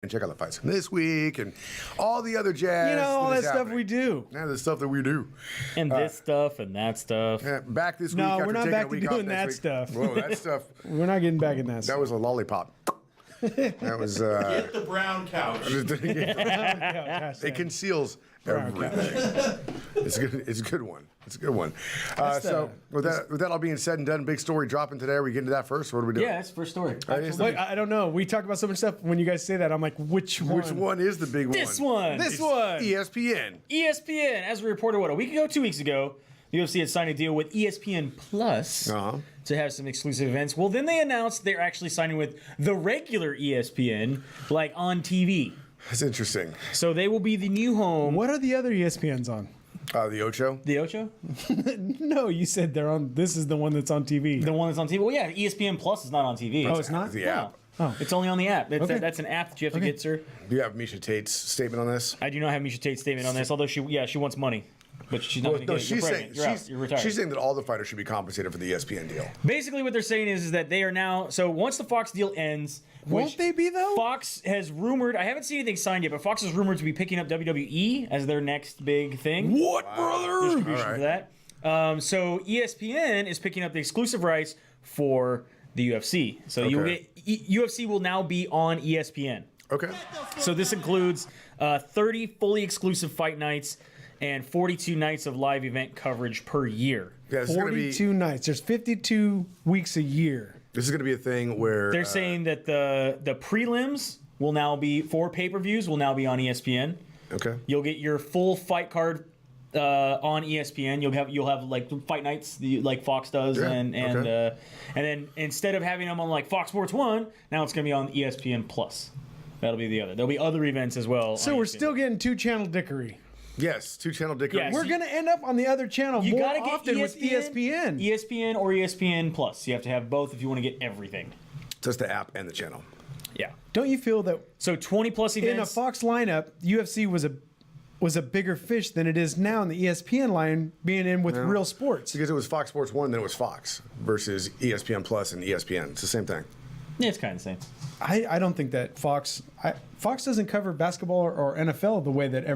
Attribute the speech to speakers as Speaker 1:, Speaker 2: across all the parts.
Speaker 1: and check out the fights from this week and all the other jazz.
Speaker 2: You know, all that stuff
Speaker 1: happening.
Speaker 2: we do.
Speaker 1: Yeah, the stuff that we do.
Speaker 3: And this stuff and that stuff.
Speaker 1: Yeah, back this week.
Speaker 2: No,
Speaker 1: after
Speaker 2: we're not
Speaker 1: taking
Speaker 2: back
Speaker 1: a
Speaker 2: to
Speaker 1: week
Speaker 2: doing
Speaker 1: off
Speaker 2: that
Speaker 1: next week.
Speaker 2: stuff.
Speaker 1: Whoa, that stuff.
Speaker 2: We're not getting back in that
Speaker 1: That
Speaker 2: stuff.
Speaker 1: was a lollipop. That was.
Speaker 4: Get the brown couch.
Speaker 1: It conceals everything. It's good. It's a good one. It's a good one. So with that all being said and done, big story dropping today. Are we getting to that first? Or what are we doing?
Speaker 3: Yeah, that's the first story.
Speaker 2: Wait, I don't know. We talk about so much stuff. When you guys say that, I'm like, which one?
Speaker 1: Which one is the big one?
Speaker 3: This one.
Speaker 2: This one.
Speaker 1: ESPN.
Speaker 3: ESPN, as we reported, a week ago, 2 weeks ago, the UFC had signed a deal with ESPN Plus to have some exclusive events. Well, then they announced they're actually signing with the regular ESPN, like on TV.
Speaker 1: That's interesting.
Speaker 3: So they will be the new home.
Speaker 2: What are the other ESPNs on?
Speaker 1: The Ocho.
Speaker 3: The Ocho?
Speaker 2: No, you said they're on. This is the one that's on TV.
Speaker 3: The one that's on TV. Well, yeah, ESPN Plus is not on TV.
Speaker 2: Oh, it's not?
Speaker 1: The app.
Speaker 2: Oh.
Speaker 3: It's only on the app.
Speaker 2: Okay.
Speaker 3: That's an app that you have to get, sir.
Speaker 1: Do you have Misha Tate's statement on this?
Speaker 3: I do not have Misha Tate's statement on this, although she wants money. But she's not going to get it. You're pregnant. You're out. You're retired.
Speaker 1: She's saying that all the fighters should be compensated for the ESPN deal.
Speaker 3: Basically, what they're saying is that they are now. So once the Fox deal ends,
Speaker 2: Won't they be, though?
Speaker 3: Fox has rumored. I haven't seen anything signed yet, but Fox is rumored to be picking up WWE as their next big thing.
Speaker 1: What, brother?
Speaker 3: Distribution
Speaker 1: All
Speaker 3: for
Speaker 1: right.
Speaker 3: that. So ESPN is picking up the exclusive rights for the UFC. So you'll get UFC will now be on ESPN.
Speaker 1: Okay.
Speaker 3: So this includes 30 fully exclusive fight nights and 42 nights of live event coverage per year.
Speaker 1: Yeah, this is gonna be
Speaker 2: 42 nights. There's 52 weeks a year.
Speaker 1: this is going to be a thing where
Speaker 3: They're saying that the prelims will now be for pay-per-views will now be on ESPN.
Speaker 1: Okay.
Speaker 3: You'll get your full fight card on ESPN. You'll have like fight nights like Fox does,
Speaker 1: Yeah,
Speaker 3: and then instead of having them on like Fox Sports 1, now it's going to be on ESPN Plus. That'll be the other. There'll be other events as well.
Speaker 2: So we're still getting two-channel dickery.
Speaker 1: Yes, 2-channel dickery.
Speaker 3: Yes.
Speaker 2: We're going to end up on the other channel
Speaker 3: You
Speaker 2: more
Speaker 3: gotta get
Speaker 2: often with ESPN.
Speaker 3: ESPN or ESPN Plus. You have to have both if you want to get everything.
Speaker 1: Just the app and the channel.
Speaker 3: Yeah.
Speaker 2: Don't you feel that
Speaker 3: So 20 plus events.
Speaker 2: in a Fox lineup, UFC was a bigger fish than it is now in the ESPN line being in with real sports?
Speaker 1: Because it was Fox Sports 1, then it was Fox versus ESPN Plus and ESPN. It's the same thing.
Speaker 3: Yeah, it's kind of the same.
Speaker 2: I don't think that Fox doesn't cover basketball or NFL the way that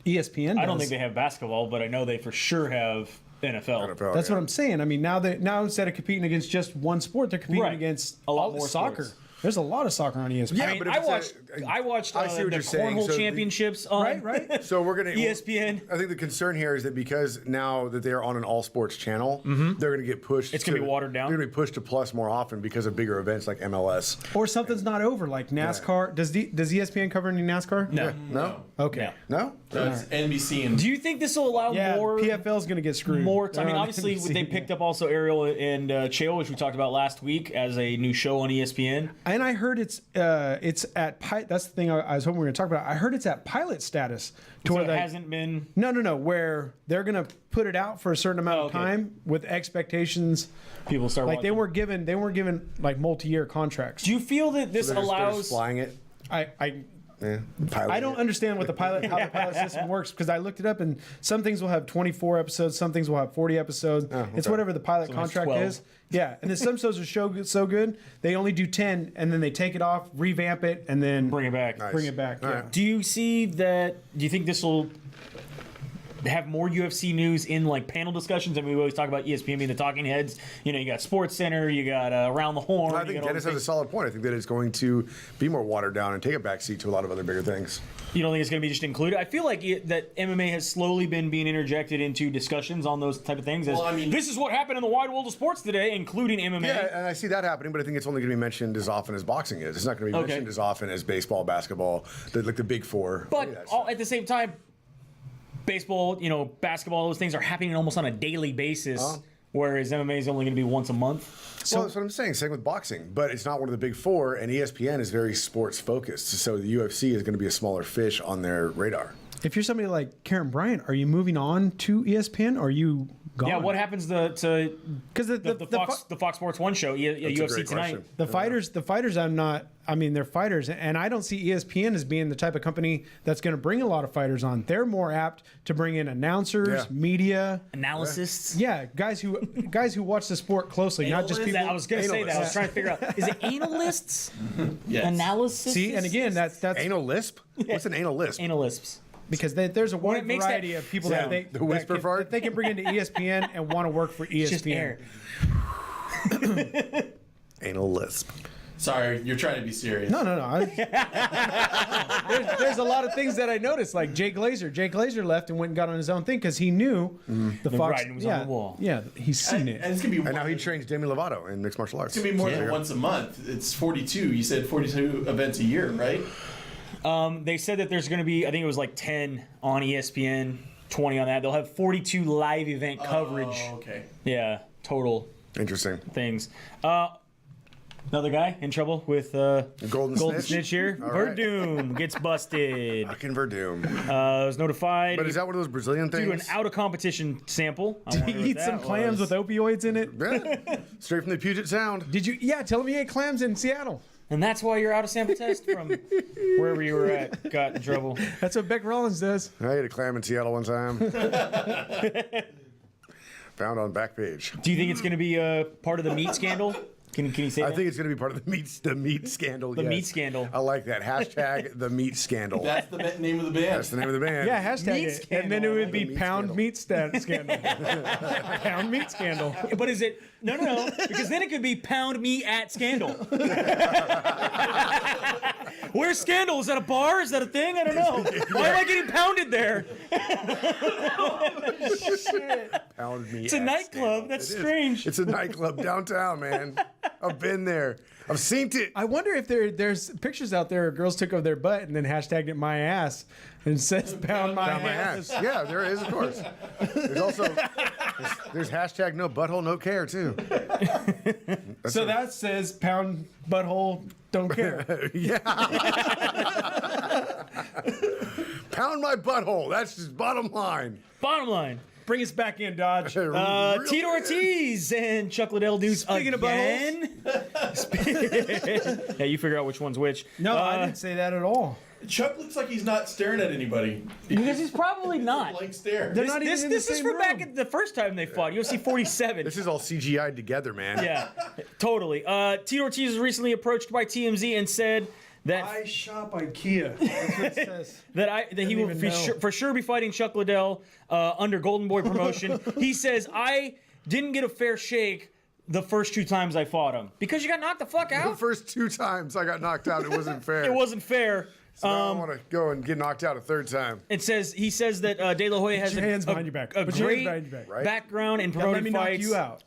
Speaker 2: ESPN does.
Speaker 3: I don't think they have basketball, but I know they for sure have NFL.
Speaker 1: NFL,
Speaker 2: That's
Speaker 1: yeah.
Speaker 2: what I'm saying. I mean, now instead of competing against just one sport, they're competing
Speaker 3: Right.
Speaker 2: against
Speaker 3: A lot more
Speaker 2: soccer.
Speaker 3: sports.
Speaker 2: There's a lot of soccer on ESPN.
Speaker 1: Yeah,
Speaker 3: I mean,
Speaker 1: but if it's
Speaker 3: I watched
Speaker 1: I see what
Speaker 3: the
Speaker 1: you're saying.
Speaker 3: cornhole
Speaker 1: So
Speaker 3: championships on
Speaker 2: Right.
Speaker 1: So we're going to
Speaker 3: ESPN.
Speaker 1: I think the concern here is that because now that they are on an all sports channel, they're going to get pushed.
Speaker 3: It's gonna be watered down.
Speaker 1: They're going to be pushed to Plus more often because of bigger events like MLS.
Speaker 2: Or something's not over, like NASCAR. Does ESPN cover any NASCAR?
Speaker 3: No.
Speaker 1: No,
Speaker 2: Okay.
Speaker 1: no.
Speaker 4: That's NBC and
Speaker 3: Do you think this will allow
Speaker 2: Yeah,
Speaker 3: more?
Speaker 2: PFL's going to get screwed.
Speaker 3: More. I
Speaker 2: They're
Speaker 3: mean,
Speaker 2: on
Speaker 3: obviously,
Speaker 2: NBC.
Speaker 3: they picked up also Ariel and Chael, which we talked about last week, as a new show on ESPN.
Speaker 2: And I heard it's at that's the thing I was hoping we were going to talk about. I heard it's at pilot status to
Speaker 3: So
Speaker 2: where
Speaker 3: it
Speaker 2: they,
Speaker 3: hasn't been.
Speaker 2: no, where they're going to put it out for a certain amount of
Speaker 3: okay.
Speaker 2: time with expectations.
Speaker 3: People start
Speaker 2: Like
Speaker 3: watching.
Speaker 2: they weren't given like multi-year contracts.
Speaker 3: Do you feel that this
Speaker 1: They're just
Speaker 3: allows?
Speaker 1: flying it.
Speaker 2: I don't understand what how the pilot system works because I looked it up and some things will have 24 episodes, some things will have 40 episodes. It's whatever the pilot
Speaker 3: Some has
Speaker 2: contract
Speaker 3: 12.
Speaker 2: is. Yeah, and then some shows are so good they only do 10 and then they take it off, revamp it, and then
Speaker 3: Bring it back.
Speaker 1: Nice.
Speaker 2: bring it back.
Speaker 1: All
Speaker 2: Yeah.
Speaker 1: right.
Speaker 3: Do you see that? Do you think this will have more UFC news in like panel discussions? I mean, we always talk about ESPN being the talking heads. You know, you got Sports Center, you got Around the Horn.
Speaker 1: I
Speaker 3: you
Speaker 1: think
Speaker 3: got all
Speaker 1: Dennis
Speaker 3: the
Speaker 1: has a solid point. I think that it's going to be more watered down and take a backseat to a lot of other bigger things.
Speaker 3: You don't think it's going to be just included? I feel like that MMA has slowly been being interjected into discussions on those type of things.
Speaker 4: Well, I mean-
Speaker 3: this is what happened in the wide world of sports today, including MMA.
Speaker 1: Yeah, and I see that happening, but I think it's only going to be mentioned as often as boxing is. It's not going to be
Speaker 3: Okay.
Speaker 1: mentioned as often as baseball, basketball, like the big four.
Speaker 3: But
Speaker 1: That's-
Speaker 3: at the same time, baseball, basketball, those things are happening almost on a daily basis, whereas MMA is only going to be once a month.
Speaker 1: well, that's what I'm saying. Same with boxing, but it's not one of the big four, and ESPN is very sports focused. So the UFC is going to be a smaller fish on their radar.
Speaker 2: If you're somebody like Karen Bryant, are you moving on to ESPN or are you gone?
Speaker 3: Yeah, what happens to
Speaker 2: Because
Speaker 3: the Fox Sports 1 show, UFC
Speaker 1: great
Speaker 3: Tonight?
Speaker 1: question.
Speaker 2: the fighters I'm not I mean, they're fighters, and I don't see ESPN as being the type of company that's going to bring a lot of fighters on. They're more apt to bring in announcers, media,
Speaker 3: analysts.
Speaker 2: Yeah, guys who watch the sport closely, not just people.
Speaker 3: I was going to say that. I was trying to figure out, is it analysts?
Speaker 4: Yes.
Speaker 3: Analysis?
Speaker 2: See, and again, that's
Speaker 1: Anal lisp? What's an anal lisp?
Speaker 3: Analysts.
Speaker 2: because there's a wide
Speaker 3: makes
Speaker 2: variety of people that they
Speaker 1: the whisper
Speaker 2: that
Speaker 1: fart?
Speaker 2: they can bring into ESPN and want to work for ESPN.
Speaker 3: Just air.
Speaker 1: Anal lisp.
Speaker 4: Sorry, you're trying to be serious.
Speaker 2: No. There's a lot of things that I noticed, like Jay Glazer. Jay Glazer left and went and got on his own thing because he knew the Fox.
Speaker 3: writing was on the wall.
Speaker 2: Yeah, he's seen it.
Speaker 4: And it's gonna be.
Speaker 1: And now he trains Demi Lovato in mixed martial arts.
Speaker 4: It's gonna be more than once a month. It's 42. You said 42 events a year, right?
Speaker 3: They said that there's going to be, I think it was like 10 on ESPN, 20 on that. They'll have 42 live event coverage.
Speaker 4: Oh, okay.
Speaker 3: Yeah, total
Speaker 1: Interesting.
Speaker 3: things. Another guy in trouble with
Speaker 1: Golden
Speaker 3: snitch here.
Speaker 1: All right.
Speaker 3: Werdum gets busted.
Speaker 1: Fucking Verdum.
Speaker 3: Was notified.
Speaker 1: But is that one of those Brazilian
Speaker 3: due to an
Speaker 1: things?
Speaker 3: out of competition sample? I
Speaker 2: Did
Speaker 3: wonder
Speaker 2: he
Speaker 3: what
Speaker 2: eat some
Speaker 3: that
Speaker 2: clams
Speaker 3: was.
Speaker 2: with opioids in it?
Speaker 1: Yeah. Straight from the Puget Sound.
Speaker 2: Did you? Yeah, tell him he ate clams in Seattle.
Speaker 3: And that's why your out of sample test from wherever you were at got in trouble.
Speaker 2: That's what Beck Rollins does.
Speaker 1: I ate a clam in Seattle one time. Found on Backpage.
Speaker 3: Do you think it's going to be part of the meat scandal? Can you say
Speaker 1: I
Speaker 3: that?
Speaker 1: think it's going to be part of the meat scandal.
Speaker 3: The meat scandal.
Speaker 1: I like that. Hashtag the meat scandal.
Speaker 4: That's the name of the band.
Speaker 1: That's the name of the band.
Speaker 2: Yeah, hashtag
Speaker 3: Meat
Speaker 2: it. And then it
Speaker 3: scandal.
Speaker 2: would be
Speaker 1: Meat
Speaker 2: pound
Speaker 1: scandal.
Speaker 2: meat scandal. Pound meat scandal.
Speaker 3: But is it no? Because then it could be pound me at Scandal. Where's Scandal? Is that a bar? Is that a thing? I don't know. Why am I getting pounded there?
Speaker 1: Pound meat.
Speaker 3: It's a nightclub. That's strange.
Speaker 1: It's a nightclub downtown, man. I've been there. I've seen it.
Speaker 2: I wonder if there's pictures out there where girls took of their butt and then hashtagged it my ass and says pound my
Speaker 1: Down my
Speaker 2: ass.
Speaker 1: ass. Yeah, there is, of course. There's also there's hashtag no butthole, no care too.
Speaker 2: So that says pound butthole don't care.
Speaker 1: Yeah. Pound my butthole. That's just bottom line.
Speaker 3: Bottom line.
Speaker 2: Bring us back in, Dodge.
Speaker 3: Tito Ortiz and Chuck Liddell dudes
Speaker 2: Speaking of
Speaker 3: again. Yeah, you figure out which one's which.
Speaker 2: No, I didn't say that at all.
Speaker 4: Chuck looks like he's not staring at anybody.
Speaker 3: Because he's probably not.
Speaker 4: Blank stare.
Speaker 2: They're not even in
Speaker 3: This
Speaker 2: the
Speaker 3: is
Speaker 2: same
Speaker 3: from back
Speaker 2: room.
Speaker 3: at the first time they fought, UFC 47.
Speaker 1: This is all CGI'd together, man.
Speaker 3: Yeah, totally. Tito Ortiz was recently approached by TMZ and said that
Speaker 2: I shop IKEA. That's what it says.
Speaker 3: that he will
Speaker 2: even
Speaker 3: be
Speaker 2: know.
Speaker 3: for sure be fighting Chuck Liddell under Golden Boy promotion. He says, I didn't get a fair shake the first 2 times I fought him because you got knocked the fuck
Speaker 1: The
Speaker 3: out.
Speaker 1: first 2 times I got knocked out, it wasn't fair.
Speaker 3: It wasn't fair.
Speaker 1: So now I want to go and get knocked out a 3rd time.
Speaker 3: He says that De La Hoya has
Speaker 2: Put your hands behind your back.
Speaker 3: a
Speaker 2: Put your hands
Speaker 3: great
Speaker 2: behind your back.
Speaker 1: Right.
Speaker 3: background in
Speaker 2: Let
Speaker 3: promoting
Speaker 2: me knock
Speaker 3: fights.
Speaker 2: you out.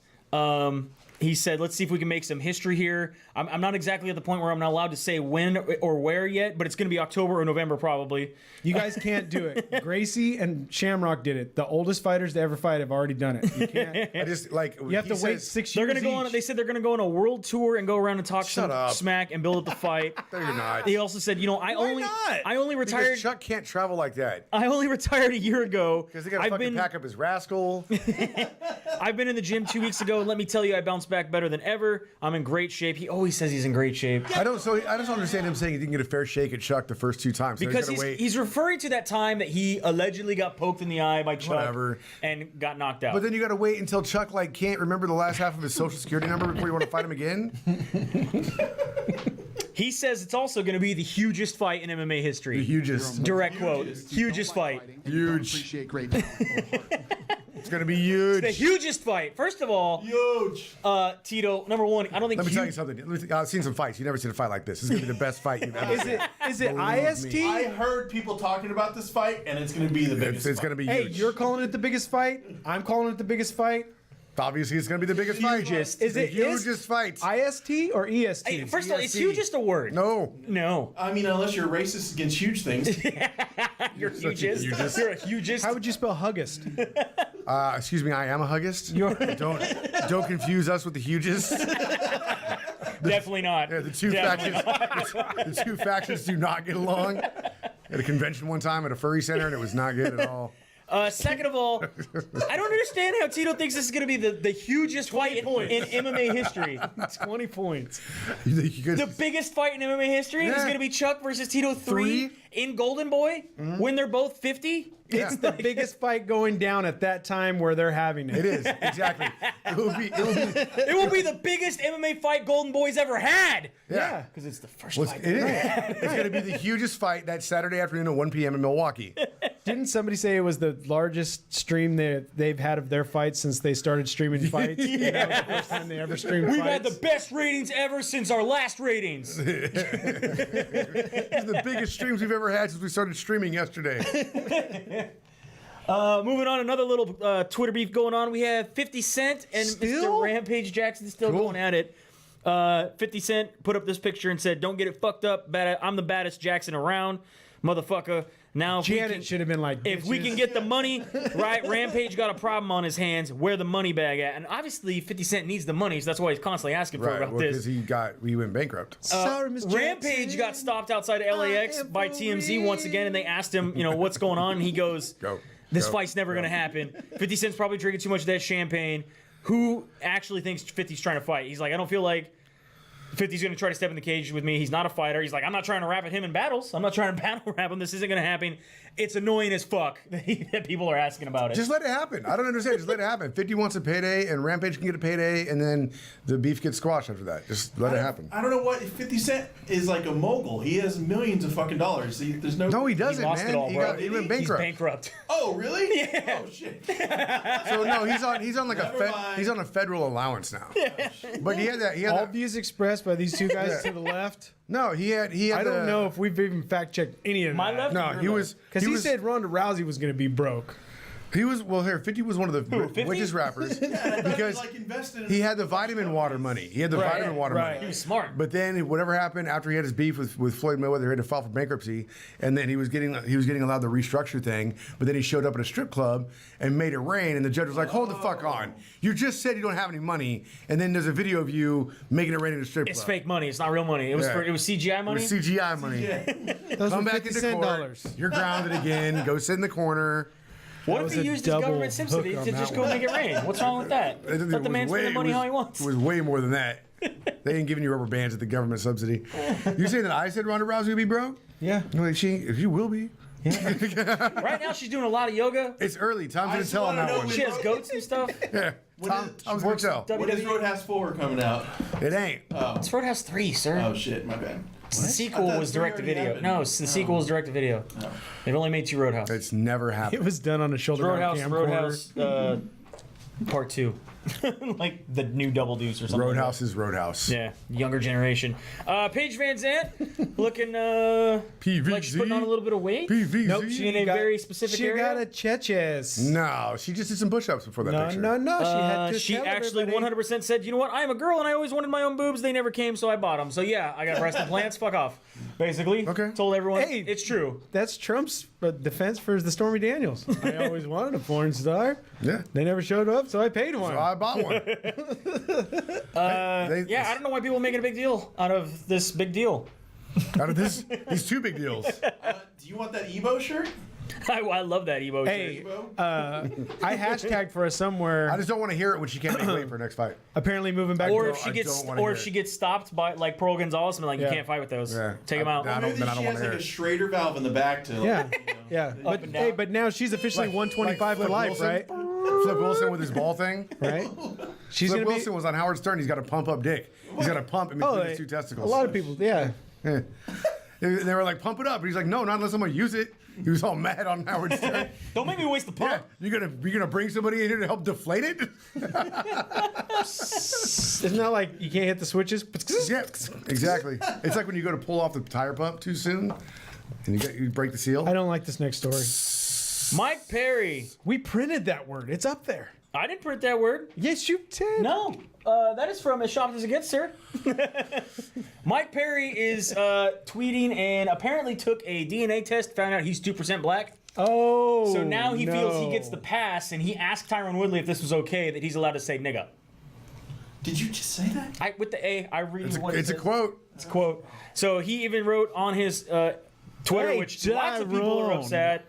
Speaker 3: He said, let's see if we can make some history here. I'm not exactly at the point where I'm not allowed to say when or where yet, but it's going to be October or November probably.
Speaker 2: You guys can't do it. Gracie and Shamrock did it. The oldest fighters to ever fight have already done it. You can't.
Speaker 1: I just like
Speaker 2: You have to wait 6
Speaker 3: They're
Speaker 2: years.
Speaker 3: going to go on. They said they're going to go on a world tour and go around and talk some
Speaker 1: up.
Speaker 3: smack and build up the fight.
Speaker 1: No, you're not.
Speaker 3: He also said, I only
Speaker 1: Because
Speaker 3: retired.
Speaker 1: Chuck can't travel like that.
Speaker 3: I only retired a year ago.
Speaker 1: Because they got to
Speaker 3: I've
Speaker 1: fucking
Speaker 3: been
Speaker 1: pack up his rascal.
Speaker 3: I've been in the gym 2 weeks ago, and let me tell you, I bounced back better than ever. I'm in great shape. He always says he's in great shape.
Speaker 1: I just don't understand him saying he didn't get a fair shake at Chuck the first 2 times. So
Speaker 3: Because
Speaker 1: he's gotta wait.
Speaker 3: he's referring to that time that he allegedly got poked in the eye by Chuck
Speaker 1: Whatever.
Speaker 3: and got knocked out.
Speaker 1: But then you got to wait until Chuck can't remember the last half of his social security number before you want to fight him again.
Speaker 3: He says it's also going to be the hugest fight in MMA history.
Speaker 1: The hugest.
Speaker 3: Direct quote. Hugest fight.
Speaker 1: Huge.
Speaker 5: Appreciate great.
Speaker 1: It's gonna be huge.
Speaker 3: The hugest fight. First of all,
Speaker 4: Huge.
Speaker 3: Tito, number one, I don't think
Speaker 1: Let me tell you something. I've seen some fights. You've never seen a fight like this. This is gonna be the best fight you've ever seen.
Speaker 2: Is it
Speaker 1: Believe
Speaker 2: IST?
Speaker 1: me.
Speaker 4: I heard people talking about this fight, and it's going to be the biggest.
Speaker 1: It's gonna be
Speaker 2: Hey,
Speaker 1: huge.
Speaker 2: you're calling it the biggest fight. I'm calling it the biggest fight.
Speaker 1: Obviously, it's gonna be the biggest fight.
Speaker 3: Hugest.
Speaker 2: Is
Speaker 1: The
Speaker 2: it
Speaker 1: hugest fight.
Speaker 2: IST or EST?
Speaker 3: Hey, first of all, is
Speaker 1: ESC.
Speaker 3: hugest a word?
Speaker 1: No.
Speaker 3: No.
Speaker 4: I mean, unless you're racist against huge things.
Speaker 3: You're hugest.
Speaker 1: hugest.
Speaker 3: You're a hugest.
Speaker 2: How would you spell huggest?
Speaker 1: Excuse me, I am a huggist. Don't confuse us with the hugest.
Speaker 3: Definitely not.
Speaker 1: Yeah, the two factions do not get along. At a convention one time at a furry center, and it was not good at all.
Speaker 3: Second of all, I don't understand how Tito thinks this is going to be the hugest fight in MMA history.
Speaker 2: 20 points.
Speaker 3: The biggest fight in MMA history is going to be Chuck versus Tito 3 in Golden Boy when they're both 50.
Speaker 2: It's the biggest fight going down at that time where they're having it.
Speaker 1: It is, exactly. It will
Speaker 3: be the biggest MMA fight Golden Boy's ever had.
Speaker 2: Yeah.
Speaker 3: Because it's the first
Speaker 1: Well,
Speaker 3: fight.
Speaker 1: it is. It's going to be the hugest fight that Saturday afternoon at 1 p.m. in Milwaukee.
Speaker 2: Didn't somebody say it was the largest stream they've had of their fights since they started streaming fights?
Speaker 3: Yeah.
Speaker 2: And that was the first time they ever streamed
Speaker 3: We've
Speaker 2: fights?
Speaker 3: had the best ratings ever since our last ratings.
Speaker 1: These are the biggest streams we've ever had since we started streaming yesterday.
Speaker 3: Moving on, another little Twitter beef going on. We have 50 Cent and Mr. Rampage Jackson still going at it. 50 Cent put up this picture and said, "Don't get it fucked up. I'm the baddest Jackson around, motherfucker." Now,
Speaker 2: Janet should have been like,
Speaker 3: if we can get the money, right? Rampage got a problem on his hands. Where the money bag at? And obviously, 50 Cent needs the money, so that's why he's constantly asking for about
Speaker 1: because
Speaker 3: this.
Speaker 1: he went bankrupt.
Speaker 2: Sorry, Miss
Speaker 3: Rampage got stopped outside of LAX by TMZ once again, and they asked him, what's going on? And he goes, This fight's never going to happen. 50 Cent's probably drinking too much of that champagne. Who actually thinks 50's trying to fight? He's like, I don't feel like 50's going to try to step in the cage with me. He's not a fighter. He's like, I'm not trying to rap at him in battles. I'm not trying to battle rap him. This isn't going to happen. It's annoying as fuck that people are asking about it.
Speaker 1: Just let it happen. I don't understand. Just let it happen. 50 wants a payday, and Rampage can get a payday, and then the beef gets squashed after that. Just let it happen.
Speaker 4: I don't know what 50 Cent is like a mogul. He has millions of fucking dollars. There's no.
Speaker 1: No, he doesn't,
Speaker 3: lost
Speaker 1: man.
Speaker 3: it all, bro.
Speaker 1: He went bankrupt.
Speaker 3: He's bankrupt.
Speaker 4: Oh, really?
Speaker 3: Yeah.
Speaker 4: Oh shit.
Speaker 1: So no, he's on like
Speaker 4: Never mind.
Speaker 1: he's on a federal allowance now. But he had that.
Speaker 2: All views expressed by these two guys to the left.
Speaker 1: No, he had.
Speaker 2: I don't know if we've even fact checked any of that.
Speaker 3: My left?
Speaker 1: No, he was
Speaker 2: Because he said Ronda Rousey was going to be broke.
Speaker 1: He was 50 was one of the richest rappers because
Speaker 4: like invested in
Speaker 1: he had the vitamin water money. He had the vitamin water
Speaker 2: right.
Speaker 1: money.
Speaker 3: He was smart.
Speaker 1: But then whatever happened after he had his beef with Floyd Mayweather, he had to file for bankruptcy, and then he was getting allowed the restructure thing. But then he showed up at a strip club and made it rain, and the judge was like, "Hold the fuck on! You just said you don't have any money, and then there's a video of you making it rain in a strip club.
Speaker 3: It's fake money. It's not real money. It was CGI money.
Speaker 1: It was CGI money.
Speaker 2: Those
Speaker 1: Come
Speaker 2: were
Speaker 1: back
Speaker 2: 50
Speaker 1: into
Speaker 2: cent
Speaker 1: court.
Speaker 2: dollars.
Speaker 1: You're grounded again. Go sit in the corner."
Speaker 3: What if
Speaker 2: was
Speaker 3: he
Speaker 2: a
Speaker 3: used his
Speaker 2: double
Speaker 3: government subsidy
Speaker 2: hook on
Speaker 3: to
Speaker 2: that
Speaker 3: just go
Speaker 2: one.
Speaker 3: make it rain? What's wrong with that? Let the man spend the money how he wants.
Speaker 1: It was way more than that. They ain't giving you rubber bands at the government subsidy. You saying that I said Ronda Rousey would be broke?
Speaker 2: Yeah.
Speaker 1: No, if she will be.
Speaker 3: Right now, she's doing a lot of yoga.
Speaker 1: It's early. Time's
Speaker 4: I
Speaker 1: gonna
Speaker 4: just
Speaker 1: tell on
Speaker 4: wanna
Speaker 1: that
Speaker 4: know
Speaker 1: one.
Speaker 4: when-
Speaker 3: She has goats and stuff.
Speaker 1: Yeah. Tom's gonna tell.
Speaker 4: When is Roadhouse 4 coming out?
Speaker 1: It ain't.
Speaker 3: It's Roadhouse 3, sir.
Speaker 4: Oh shit, my bad.
Speaker 3: The sequel
Speaker 4: I thought
Speaker 3: was
Speaker 4: three
Speaker 3: direct to
Speaker 4: already
Speaker 3: video.
Speaker 4: happened.
Speaker 3: No, the sequel was direct to video. They've only made 2 Roadhouse.
Speaker 1: It's never
Speaker 2: It
Speaker 1: happened.
Speaker 2: was done on a shoulder mount
Speaker 3: Roadhouse,
Speaker 2: camcorder.
Speaker 3: Part 2. Like the new Double Deuce or something.
Speaker 1: Roadhouse is Roadhouse.
Speaker 3: Yeah, younger generation. Paige Van Zandt looking
Speaker 1: PVZ.
Speaker 3: like she's putting on a little bit of weight.
Speaker 1: PVZ.
Speaker 2: Nope,
Speaker 3: In a very specific
Speaker 2: She
Speaker 3: area.
Speaker 2: got a cheches.
Speaker 1: No, she just did some push-ups before that picture.
Speaker 2: No. She had to
Speaker 3: She
Speaker 2: tell
Speaker 3: actually
Speaker 2: everybody.
Speaker 3: 100% said, you know what, I am a girl and I always wanted my own boobs. They never came, so I bought them. So yeah, I got breast implants. Fuck off. Basically.
Speaker 1: Okay.
Speaker 3: Told everyone
Speaker 2: Hey.
Speaker 3: it's true.
Speaker 2: That's Trump's defense for the Stormy Daniels. I always wanted a porn star.
Speaker 1: Yeah.
Speaker 2: They never showed up, so I paid one.
Speaker 1: So I bought one.
Speaker 3: Yeah, I don't know why people are making a big deal out of this big deal.
Speaker 1: Out of these 2 big deals.
Speaker 4: Do you want that Evo shirt?
Speaker 3: I love that Evo
Speaker 2: Hey,
Speaker 3: shirt.
Speaker 2: I hashtagged for us somewhere.
Speaker 1: I just don't want to hear it when she can't make weight for her next fight.
Speaker 2: Apparently moving back.
Speaker 3: Or
Speaker 2: to
Speaker 3: if she
Speaker 1: I
Speaker 3: gets,
Speaker 1: don't wanna
Speaker 3: or
Speaker 1: hear
Speaker 3: if
Speaker 1: it.
Speaker 3: she gets stopped by like Pearl Gonzalez, and like
Speaker 2: Yeah.
Speaker 3: you can't fight with those.
Speaker 1: Yeah.
Speaker 3: Take them out.
Speaker 1: I don't-
Speaker 4: Maybe
Speaker 1: then I don't
Speaker 4: she
Speaker 1: wanna
Speaker 4: has like
Speaker 1: hear
Speaker 4: a
Speaker 1: it.
Speaker 4: Schrader valve in the back to.
Speaker 2: Yeah, yeah. But
Speaker 3: and
Speaker 2: hey,
Speaker 3: down.
Speaker 2: but now she's officially 125 for
Speaker 1: Flip
Speaker 2: life,
Speaker 1: Wilson.
Speaker 2: right?
Speaker 1: Flip Wilson with his ball thing.
Speaker 2: Right. She's
Speaker 1: Flip
Speaker 2: gonna
Speaker 1: Wilson was on Howard Stern. He's got to pump up dick. He's got to pump in
Speaker 2: be.
Speaker 1: between his 2 testicles.
Speaker 2: A lot of people, yeah.
Speaker 1: Yeah. They were like, pump it up. And he's like, no, not unless I'm going to use it. He was all mad on Howard Stern.
Speaker 3: Don't make me waste the pump.
Speaker 1: Yeah, you're gonna bring somebody in here to help deflate it?
Speaker 2: It's not like you can't hit the switches.
Speaker 1: Yeah, exactly. It's like when you go to pull off the tire pump too soon, and you break the seal.
Speaker 2: I don't like this next story.
Speaker 3: Mike Perry.
Speaker 2: We printed that word. It's up there.
Speaker 3: I didn't print that word.
Speaker 2: Yes, you did.
Speaker 3: No. That is from As Shopped as It Gets, sir. Mike Perry is tweeting and apparently took a DNA test, found out he's 2% black.
Speaker 2: Oh.
Speaker 3: So now he feels he
Speaker 2: no.
Speaker 3: gets the pass, and he asked Tyron Woodley if this was okay, that he's allowed to say nigga.
Speaker 4: Did you just say that?
Speaker 3: With the A, I read what it
Speaker 1: It's a
Speaker 3: says.
Speaker 1: quote.
Speaker 3: It's a quote. So he even wrote on his Twitter,
Speaker 2: Hey,
Speaker 3: which lots of people are
Speaker 2: Tyrone.
Speaker 3: upset.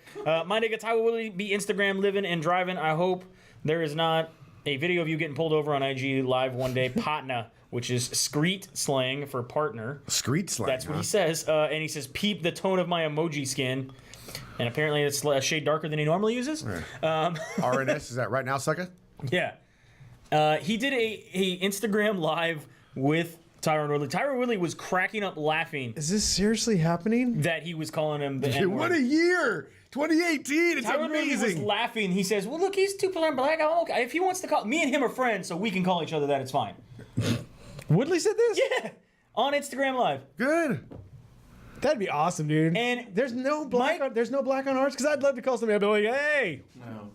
Speaker 3: My nigga Ty will really be Instagram living and driving. I hope there is not a video of you getting pulled over on IG live one day. Patna, which is Screet slang for partner.
Speaker 1: Screet slang.
Speaker 3: That's what he says. And he says, peep the tone of my emoji skin. And apparently it's a shade darker than he normally uses.
Speaker 1: RNS, is that right now, sucker?
Speaker 3: Yeah. He did a Instagram live with Tyron Woodley. Tyron Woodley was cracking up laughing
Speaker 2: Is this seriously happening?
Speaker 3: that he was calling him the
Speaker 1: Dude,
Speaker 3: N-word.
Speaker 1: what a year! 2018, it's
Speaker 3: Tyron Woodley was
Speaker 1: amazing.
Speaker 3: laughing. He says, well, look, he's 2% black. I'm okay. If he wants to call... Me and him are friends, so we can call each other that. It's fine.
Speaker 2: Woodley said this?
Speaker 3: Yeah. On Instagram live.
Speaker 1: Good.
Speaker 2: That'd be awesome, dude.
Speaker 3: And
Speaker 2: there's no black.
Speaker 3: Mike-
Speaker 2: There's no black on ours because I'd love to call somebody. I'd be like, "Hey,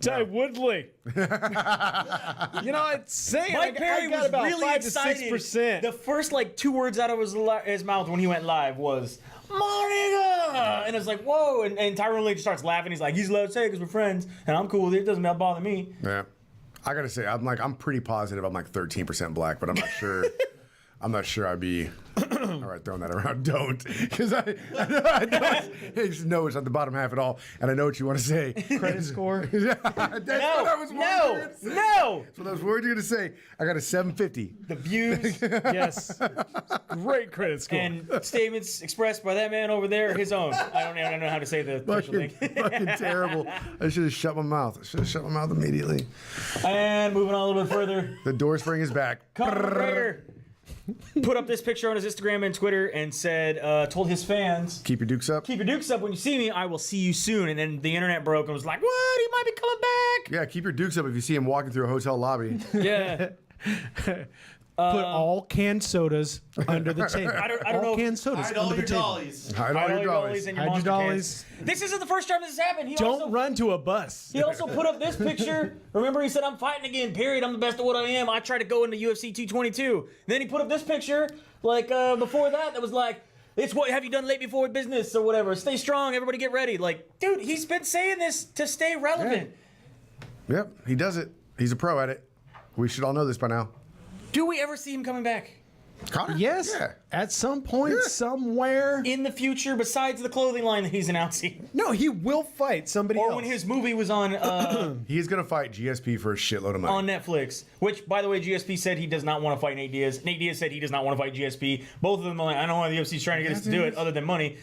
Speaker 2: Ty Woodley." You know, I'd say
Speaker 3: Mike Perry
Speaker 2: I got
Speaker 3: was
Speaker 2: about
Speaker 3: really
Speaker 2: 5 to
Speaker 3: excited.
Speaker 2: 6%.
Speaker 3: The first, 2 words out of his mouth when he went live was, Monica! And it's like, whoa. And Tyron Woodley just starts laughing. He's like, he's allowed to say it because we're friends. And I'm cool with it. It doesn't bother me.
Speaker 1: Yeah. I gotta say, I'm pretty positive I'm 13% black, but I'm not sure. I'm not sure I'd be. All right, throwing that around. Don't, because I know it's not the bottom half at all, and I know what you want to say.
Speaker 2: Credit score.
Speaker 1: That's what I was worried.
Speaker 3: No!
Speaker 1: That's what I was worried you were gonna say. I got a 750.
Speaker 3: The views
Speaker 2: Yes, great credit score.
Speaker 3: and statements expressed by that man over there are his own. I don't know how to say the official
Speaker 1: Fucking,
Speaker 3: thing.
Speaker 1: fucking terrible. I should have shut my mouth. I should have shut my mouth immediately.
Speaker 3: And moving on a little bit further,
Speaker 1: The door spring is back.
Speaker 3: Conor McGregor put up this picture on his Instagram and Twitter and said, told his fans,
Speaker 1: Keep your dukes up.
Speaker 3: keep your dukes up when you see me. I will see you soon. And then the internet broke and was like, what? He might be coming back.
Speaker 1: Yeah, keep your dukes up if you see him walking through a hotel lobby.
Speaker 3: Yeah.
Speaker 2: Put all canned sodas under the table.
Speaker 3: I don't
Speaker 2: all
Speaker 3: know.
Speaker 2: canned sodas
Speaker 4: Hide all
Speaker 2: under the
Speaker 4: your
Speaker 2: table.
Speaker 4: dollies.
Speaker 1: Hide all
Speaker 3: Hide
Speaker 1: your
Speaker 3: all your
Speaker 1: dollars.
Speaker 3: dollies and your
Speaker 2: Hide your
Speaker 3: monster
Speaker 2: dollies.
Speaker 3: cans. This isn't the first time this has happened. He
Speaker 2: Don't
Speaker 3: also,
Speaker 2: run to a bus.
Speaker 3: He also put up this picture. Remember, he said, I'm fighting again, period. I'm the best at what I am. I tried to go into UFC 222. Then he put up this picture, before that was like, it's what have you done lately for business or whatever. Stay strong, everybody get ready. Like, dude, he's been saying this to stay relevant.
Speaker 1: Yep, he does it. He's a pro at it. We should all know this by now.
Speaker 3: Do we ever see him coming back?
Speaker 1: Connor?
Speaker 2: Yes,
Speaker 1: Yeah.
Speaker 2: at some point,
Speaker 1: Yeah.
Speaker 2: somewhere.
Speaker 3: In the future, besides the clothing line that he's announcing?
Speaker 2: No, he will fight somebody
Speaker 3: Or
Speaker 2: else.
Speaker 3: when his movie was on
Speaker 1: He's going to fight GSP for a shitload of money.
Speaker 3: on Netflix, which, by the way, GSP said he does not want to fight Nate Diaz. Nate Diaz said he does not want to fight GSP. Both of them are like, I don't know why the UFC's trying to get us to do it other than money.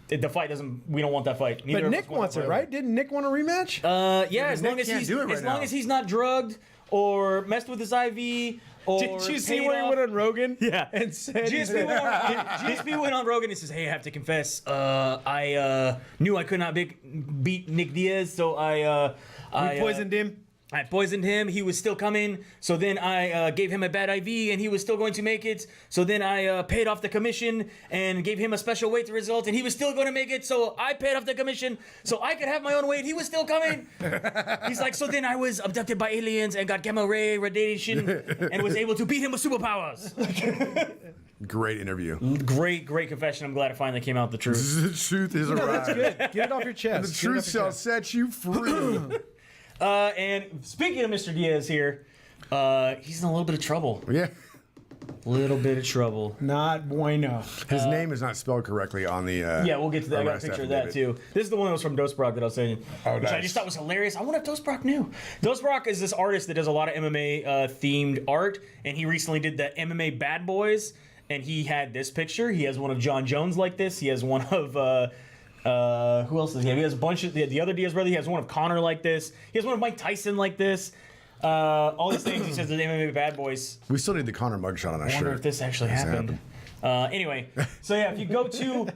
Speaker 3: The fight doesn't, we don't want that fight. Neither
Speaker 2: but
Speaker 3: of
Speaker 2: Nick
Speaker 3: us want
Speaker 2: wants
Speaker 3: that
Speaker 2: it,
Speaker 3: fight.
Speaker 2: right? Didn't Nick want a rematch?
Speaker 3: Yeah, as
Speaker 1: Nick
Speaker 3: long as
Speaker 1: can't
Speaker 3: he's
Speaker 1: do it right
Speaker 3: as long
Speaker 1: now.
Speaker 3: as he's not drugged or messed with his IV or
Speaker 2: Did you see
Speaker 3: paid
Speaker 2: when he
Speaker 3: off.
Speaker 2: went on Rogan?
Speaker 3: Yeah.
Speaker 2: And said
Speaker 3: GSP went on Rogan and says, hey, I have to confess, I knew I could not beat Nick Diaz, so I
Speaker 2: poisoned him.
Speaker 3: I poisoned him. He was still coming. So then I gave him a bad IV, and he was still going to make it. So then I paid off the commission and gave him a special weight result, and he was still going to make it. So I paid off the commission so I could have my own weight. He was still coming. He's like, so then I was abducted by aliens and got gamma ray radiation and was able to beat him with superpowers.
Speaker 1: Great interview.
Speaker 3: Great confession. I'm glad it finally came out the truth.
Speaker 1: The truth is
Speaker 2: No, that's
Speaker 1: arrived.
Speaker 2: good. Get it off your chest.
Speaker 1: The truth shall set you free.
Speaker 3: And speaking of Mr. Diaz here, he's in a little bit of trouble.
Speaker 1: Yeah.
Speaker 3: Little bit of trouble.
Speaker 2: Not bueno.
Speaker 1: His name is not spelled correctly on the.
Speaker 3: Yeah, we'll get to that. I got a
Speaker 1: arrest
Speaker 3: picture of that
Speaker 1: affidavit.
Speaker 3: too. This is the one that was from Dos Brock that I was saying,
Speaker 1: Oh,
Speaker 3: which I
Speaker 1: nice.
Speaker 3: just thought was hilarious. I wonder if Dos Brock knew. Dos Brock is this artist that does a lot of MMA themed art, and he recently did the MMA Bad Boys, and he had this picture. He has one of John Jones like this. He has one of who else does he have? He has a bunch of the other Diaz brother. He has one of Conor like this. He has one of Mike Tyson like this. All these things. He says the MMA Bad Boys.
Speaker 1: We still need the Connor mugshot on our
Speaker 3: I wonder
Speaker 1: shirt.
Speaker 3: if this actually
Speaker 1: Does it
Speaker 3: happened. Anyway, so yeah, if you go to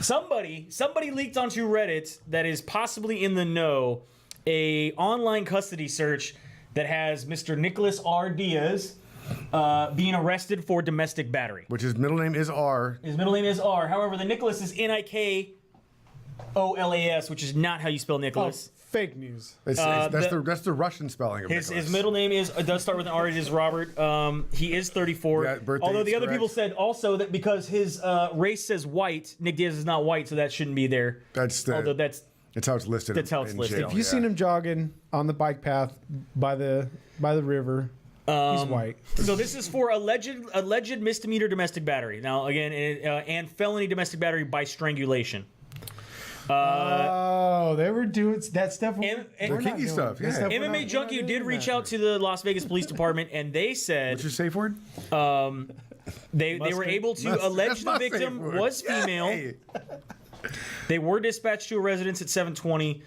Speaker 3: somebody leaked onto Reddit that is possibly in the know a online custody search that has Mr. Nicholas R. Diaz being arrested for domestic battery.
Speaker 1: Which his middle name is R.
Speaker 3: His middle name is R. However, the Nicholas is Nikolas, which is not how you spell Nicholas.
Speaker 2: Fake news.
Speaker 1: That's the Russian spelling of
Speaker 3: His
Speaker 1: Nicholas.
Speaker 3: middle name does start with an R. It is Robert. He is 34.
Speaker 1: Yeah, birthday
Speaker 3: Although the
Speaker 1: is
Speaker 3: other
Speaker 1: correct.
Speaker 3: people said also that because his race says white, Nick Diaz is not white, so that shouldn't be there.
Speaker 1: Although
Speaker 3: that's
Speaker 1: how it's listed.
Speaker 3: That's how it's
Speaker 1: in
Speaker 3: listed.
Speaker 1: jail,
Speaker 2: If you've seen him jogging on the bike path by the river, he's white.
Speaker 3: so. This is for alleged misdemeanor domestic battery. Now again, and felony domestic battery by strangulation.
Speaker 2: They were doing that stuff.
Speaker 3: And-
Speaker 2: We're not
Speaker 1: kinky
Speaker 2: doing
Speaker 1: stuff,
Speaker 2: this
Speaker 1: yeah.
Speaker 2: stuff, we're
Speaker 3: MMA
Speaker 2: not
Speaker 3: Junkie
Speaker 2: doing
Speaker 3: did reach
Speaker 2: that.
Speaker 3: out to the Las Vegas Police Department, and they said
Speaker 1: What's your safe word?
Speaker 3: they were able to allege the victim was female.
Speaker 1: Hey.
Speaker 3: They were dispatched to a residence at 720.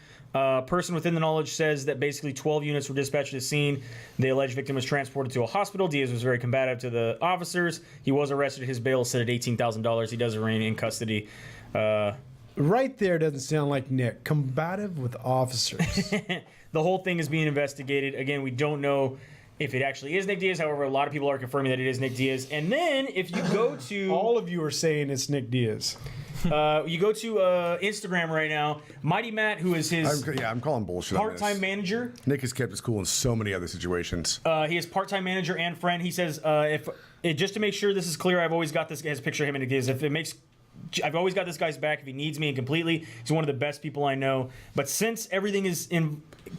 Speaker 3: Person within the knowledge says that basically 12 units were dispatched to the scene. The alleged victim was transported to a hospital. Diaz was very combative to the officers. He was arrested. His bail is set at $18,000. He does remain in custody.
Speaker 2: Right there doesn't sound like Nick. Combative with officers.
Speaker 3: The whole thing is being investigated. Again, we don't know if it actually is Nick Diaz. However, a lot of people are confirming that it is Nick Diaz. And then if you go to...
Speaker 2: All of you are saying it's Nick Diaz.
Speaker 3: you go to Instagram right now. Mighty Matt, who is his
Speaker 1: I'm calling bullshit on
Speaker 3: part-time
Speaker 1: this.
Speaker 3: manager.
Speaker 1: Nick has kept us cool in so many other situations.
Speaker 3: He is part-time manager and friend. He says, just to make sure this is clear, I've always got this guy's picture of him and Nick Diaz. I've always got this guy's back if he needs me, and completely. He's one of the best people I know. But since everything is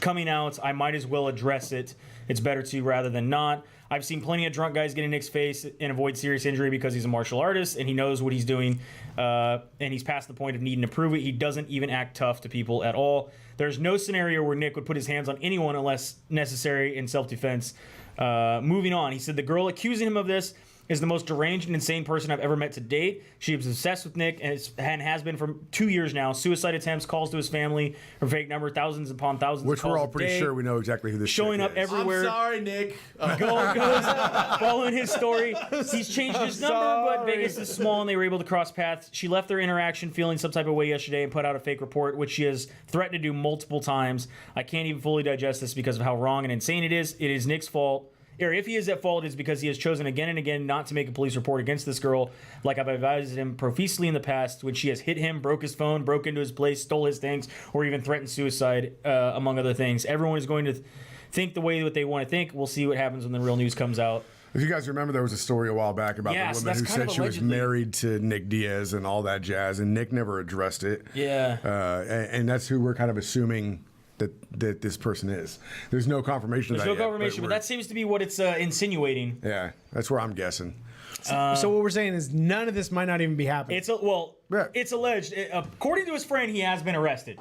Speaker 3: coming out, I might as well address it. It's better to rather than not. I've seen plenty of drunk guys get in Nick's face and avoid serious injury because he's a martial artist and he knows what he's doing, and he's past the point of needing to prove it. He doesn't even act tough to people at all. There's no scenario where Nick would put his hands on anyone unless necessary in self-defense. Moving on, he said the girl accusing him of this is the most deranged and insane person I've ever met to date. She was obsessed with Nick and has been for 2 years now. Suicide attempts, calls to his family, her fake number, thousands upon thousands
Speaker 1: Which
Speaker 3: of calls
Speaker 1: we're all
Speaker 3: a
Speaker 1: pretty
Speaker 3: day,
Speaker 1: sure we know exactly who this
Speaker 3: showing
Speaker 1: chick
Speaker 3: up
Speaker 1: is.
Speaker 3: everywhere.
Speaker 4: I'm sorry, Nick.
Speaker 3: Goes following his story. He's changed his number, but Vegas is small and they were able to cross paths. She left their interaction feeling some type of way yesterday and put out a fake report, which she has threatened to do multiple times. I can't even fully digest this because of how wrong and insane it is. It is Nick's fault. Or if he is at fault, it's because he has chosen again and again not to make a police report against this girl, like I've advised him profusely in the past, when she has hit him, broke his phone, broke into his place, stole his things, or even threatened suicide, among other things. Everyone is going to think the way that they want to think. We'll see what happens when the real news comes out.
Speaker 1: If you guys remember, there was a story a while back about
Speaker 3: Yeah,
Speaker 1: the
Speaker 3: so
Speaker 1: woman
Speaker 3: that's
Speaker 1: who
Speaker 3: kind
Speaker 1: said
Speaker 3: of
Speaker 1: she was
Speaker 3: allegedly.
Speaker 1: married to Nick Diaz and all that jazz, and Nick never addressed it.
Speaker 3: Yeah.
Speaker 1: And that's who we're kind of assuming that this person is. There's no confirmation of that
Speaker 3: There's no
Speaker 1: yet,
Speaker 3: confirmation, but
Speaker 1: we're-
Speaker 3: that seems to be what it's insinuating.
Speaker 1: Yeah, that's where I'm guessing.
Speaker 2: So what we're saying is none of this might not even be happening.
Speaker 1: Yeah.
Speaker 3: It's alleged. According to his friend, he has been arrested.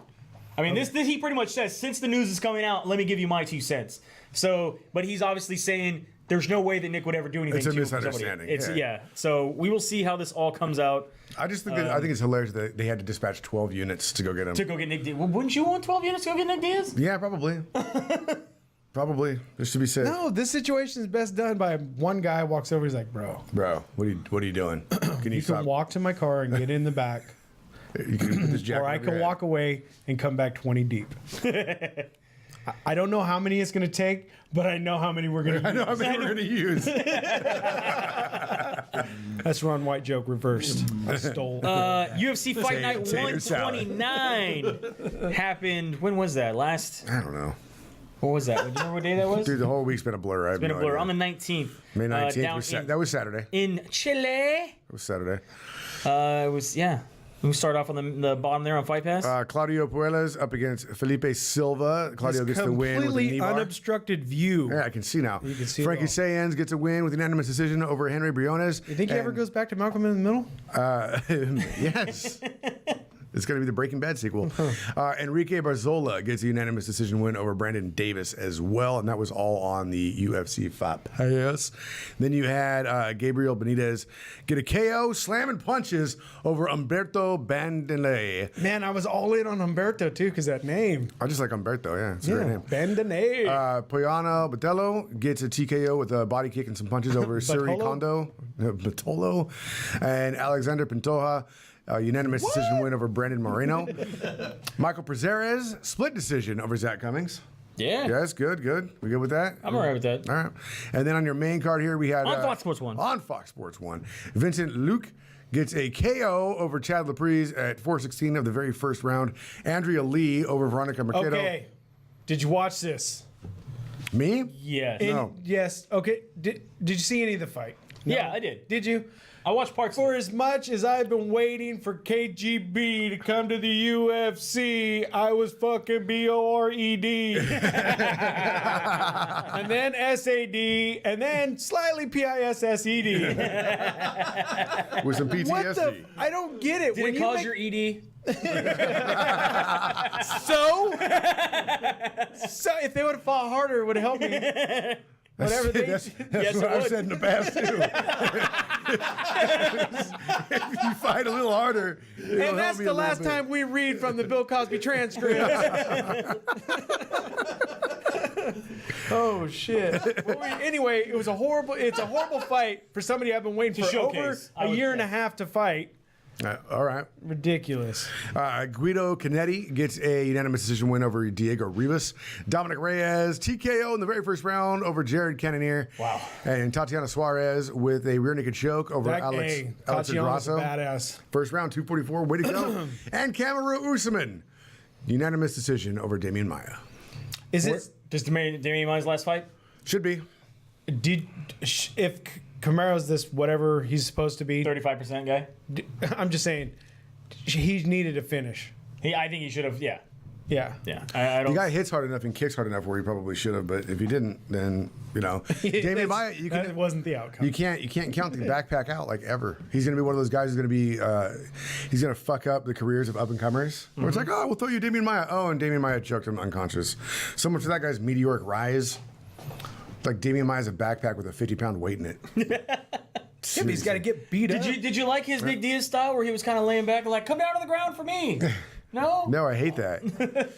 Speaker 3: I mean, this he pretty much says, since the news is coming out, let me give you my 2 cents. So, but he's obviously saying there's no way that Nick would ever do anything
Speaker 1: It's a
Speaker 3: to somebody.
Speaker 1: misunderstanding,
Speaker 3: It's
Speaker 1: yeah.
Speaker 3: So we will see how this all comes out
Speaker 1: I just think I think it's hilarious that they had to dispatch 12 units to go get him.
Speaker 3: to go get Nick Diaz. Well, wouldn't you want 12 units to go get Nick Diaz?
Speaker 1: Yeah, probably. Probably, just to be safe.
Speaker 2: No, this situation is best done by one guy walks over. He's like, "Bro,
Speaker 1: Bro, what are you doing? Can you
Speaker 2: you
Speaker 1: stop?
Speaker 2: can walk to my car and get in the back,
Speaker 1: You can put this jacket
Speaker 2: or I
Speaker 1: over
Speaker 2: can
Speaker 1: your
Speaker 2: walk
Speaker 1: head.
Speaker 2: away and come back 20 deep." I don't know how many it's going to take, but I know how many we're going to
Speaker 1: I know how many we're going to use.
Speaker 2: That's Ron White joke reversed. I stole.
Speaker 3: UFC Fight Night
Speaker 1: tater salad.
Speaker 3: 129 happened. When was that?
Speaker 1: I don't know.
Speaker 3: What was that? Do you remember what day that was?
Speaker 1: Dude, the whole week's been a blur. It's
Speaker 3: Been a blur. On the 19th.
Speaker 1: May 19th.
Speaker 3: down
Speaker 1: That was Saturday.
Speaker 3: in Chile.
Speaker 1: It was Saturday.
Speaker 3: It was, yeah. We start off on the bottom there on Fight Pass.
Speaker 1: Claudio Puelles up against Felipe Silva. Claudio gets the win with a knee
Speaker 2: completely
Speaker 1: bar.
Speaker 2: unobstructed view.
Speaker 1: Yeah, I can see now.
Speaker 2: You can see it
Speaker 1: Frankie
Speaker 2: all.
Speaker 1: Sayens gets a win with unanimous decision over Henry Briones.
Speaker 2: You think he ever goes back to Malcolm in the Middle?
Speaker 1: Yes. It's going to be the Breaking Bad sequel. Enrique Barzola gets a unanimous decision win over Brandon Davis as well, and that was all on the UFC Fight Pass. Then you had Gabriel Benitez get a KO, slamming punches over Humberto Bandelay.
Speaker 2: Man, I was all in on Humberto too, because that name.
Speaker 1: I just like Humberto, yeah. It's a great name.
Speaker 2: Bandanay.
Speaker 1: Poyana Botello gets a TKO with a body kick and some punches over Siri Kondo, Batolo, and Alexander Pantoja. Unanimous decision win over Brandon Moreno. Michael Prazeres, split decision over Zach Cummings.
Speaker 3: yeah.
Speaker 1: Yes, good. We good with that?
Speaker 3: I'm all right with that.
Speaker 1: All right. And then on your main card here, we had...
Speaker 3: On Fox Sports 1.
Speaker 1: On Fox Sports 1. Vincent Luke gets a KO over Chad Laprise at 4:16 of the very first round. Andrea Lee over Veronica Mercado.
Speaker 2: Okay. Did you watch this?
Speaker 1: Me?
Speaker 3: Yes.
Speaker 1: No.
Speaker 2: Yes. Okay. Did you see any of the fight? No?
Speaker 3: Yeah, I did.
Speaker 2: Did you?
Speaker 3: I watched parts.
Speaker 2: For as much as I've been waiting for KGB to come to the UFC, I was fucking BORED. And then SAD, and then slightly PISSED.
Speaker 1: With some
Speaker 2: What
Speaker 1: PTSD.
Speaker 2: the? I don't get it.
Speaker 3: Did it cause your ED?
Speaker 2: So if they would have fought harder, it would have helped me. Whatever they.
Speaker 1: That's
Speaker 3: Yes,
Speaker 1: what
Speaker 3: it
Speaker 1: I've
Speaker 3: would.
Speaker 1: said in the past too. If you fight a little harder, it'll help
Speaker 2: And that's
Speaker 1: me
Speaker 2: the
Speaker 1: a little
Speaker 2: last
Speaker 1: bit.
Speaker 2: time we read from the Bill Cosby transcript. Oh shit! Well, anyway, it's a horrible fight for somebody I've been waiting for
Speaker 3: showcase, I
Speaker 2: over a
Speaker 3: would
Speaker 2: year
Speaker 3: say.
Speaker 2: and a half to fight.
Speaker 1: All right.
Speaker 2: Ridiculous.
Speaker 1: Guido Canetti gets a unanimous decision win over Diego Rivas. Dominic Reyes, TKO in the very first round over Jared Cannonier.
Speaker 3: Wow.
Speaker 1: And Tatiana Suarez with a rear naked choke over Alex
Speaker 2: Tatiana's
Speaker 1: Grasso.
Speaker 2: badass.
Speaker 1: First round, 244. Way to go. And Kamaru Usman, unanimous decision over Damian Maia.
Speaker 2: Is it?
Speaker 3: Does Damian Maia's last fight?
Speaker 1: Should be.
Speaker 2: If Camaro's this whatever he's supposed to be,
Speaker 3: 35% guy?
Speaker 2: I'm just saying, he needed a finish.
Speaker 3: I think he should have, yeah.
Speaker 2: Yeah.
Speaker 3: Yeah. I
Speaker 1: The
Speaker 3: don't.
Speaker 1: guy hits hard enough and kicks hard enough where he probably should have, but if he didn't, then Damian Maia,
Speaker 2: That wasn't the outcome.
Speaker 1: You can't count the backpack out like ever. He's gonna be one of those guys who's gonna be he's gonna fuck up the careers of up and comers. Where it's like, oh, we'll throw you Damian Maia. Oh, and Damian Maia choked him unconscious. So much for that guy's meteoric rise. Like Damian Maia's a backpack with a 50-pound weight in it.
Speaker 2: Yeah, but he's got to get beat up.
Speaker 3: Did you like his Nick Diaz style where he was kind of laying back like, come down on the ground for me? No?
Speaker 1: No, I hate that.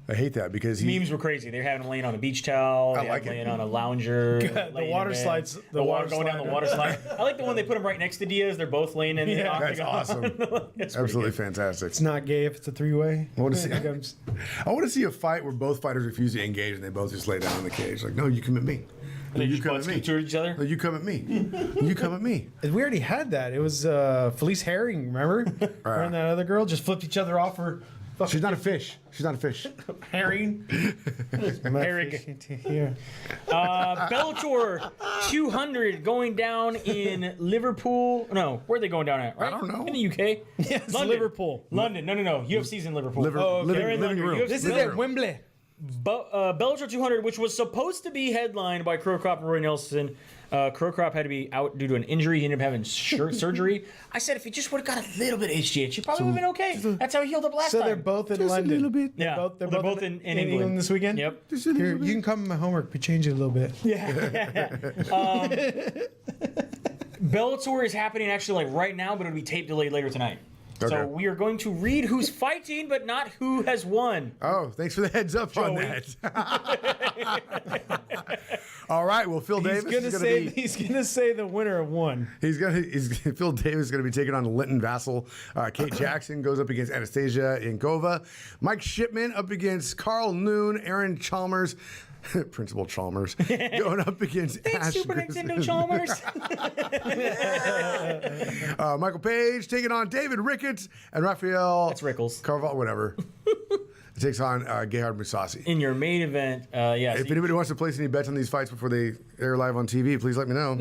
Speaker 1: I hate that because
Speaker 3: Memes were crazy. They were having him laying on a beach towel. They
Speaker 1: like
Speaker 3: had him
Speaker 1: it.
Speaker 3: laying on a lounger.
Speaker 2: the water slides.
Speaker 3: The water going down the water slide. I like the one they put him right next to Diaz. They're both laying in the
Speaker 2: Yeah.
Speaker 1: That's
Speaker 3: octagon.
Speaker 1: awesome.
Speaker 3: It's
Speaker 1: Absolutely
Speaker 3: pretty
Speaker 1: fantastic.
Speaker 2: It's not gay if it's a three-way.
Speaker 1: I want to see a fight where both fighters refuse to engage and they both just lay down in the cage. Like, no, you come at me. No,
Speaker 3: They
Speaker 1: you
Speaker 3: just
Speaker 1: come
Speaker 3: butt
Speaker 1: at me.
Speaker 3: scoot towards each other?
Speaker 1: No, you come at me. You come at me.
Speaker 2: We already had that. It was Felice Herring, remember? Her and that other girl just flipped each other off for
Speaker 1: She's not a fish. She's not a fish.
Speaker 2: herring.
Speaker 3: Herring.
Speaker 2: Here.
Speaker 3: Bellator 200 going down in Liverpool. No, where are they going down at? Right?
Speaker 1: I don't know.
Speaker 3: In the UK?
Speaker 2: Yes,
Speaker 3: London.
Speaker 2: Liverpool.
Speaker 3: London. No. UFC's in Liverpool.
Speaker 1: Living
Speaker 3: They're in
Speaker 1: living
Speaker 3: London.
Speaker 1: room.
Speaker 3: UFC
Speaker 2: This is
Speaker 1: Living
Speaker 2: at
Speaker 1: room.
Speaker 2: Wembley.
Speaker 3: Bellator 200, which was supposed to be headlined by Crow Crop and Roy Nelson. Crow Crop had to be out due to an injury. He ended up having surgery. I said if he just would have got a little bit of HGH, he probably would have been okay. That's how he healed up last
Speaker 2: So
Speaker 3: time.
Speaker 2: they're both in
Speaker 1: Just
Speaker 2: London.
Speaker 1: a little bit.
Speaker 3: Yeah.
Speaker 2: They're
Speaker 3: Well,
Speaker 2: both
Speaker 3: in
Speaker 2: England this weekend?
Speaker 3: Yep.
Speaker 1: Just a little
Speaker 2: Here,
Speaker 1: bit.
Speaker 2: you can come my homework. We change it a little bit.
Speaker 3: Bellator is happening actually like right now, but it'll be tape delayed later tonight.
Speaker 1: Okay.
Speaker 3: So we are going to read who's fighting, but not who has won.
Speaker 1: Oh, thanks for the heads up on
Speaker 3: Joey.
Speaker 1: that. All right. Well, Phil Davis
Speaker 2: He's gonna say the winner of one.
Speaker 1: Phil Davis is going to be taking on Linton Vassell. Kate Jackson goes up against Anastasia Inkova. Mike Shipman up against Carl Noon. Aaron Chalmers. Principal Chalmers going up against
Speaker 3: Thanks,
Speaker 1: Ash
Speaker 3: Super
Speaker 1: Grissom.
Speaker 3: Nintendo Chalmers.
Speaker 1: Michael Paige taking on David Ricketts and Raphael.
Speaker 3: That's Rickles.
Speaker 1: Carval, whatever. Takes on Gerhard Musasi.
Speaker 3: In your main event, yes.
Speaker 1: If anybody wants to place any bets on these fights before they air live on TV, please let me know.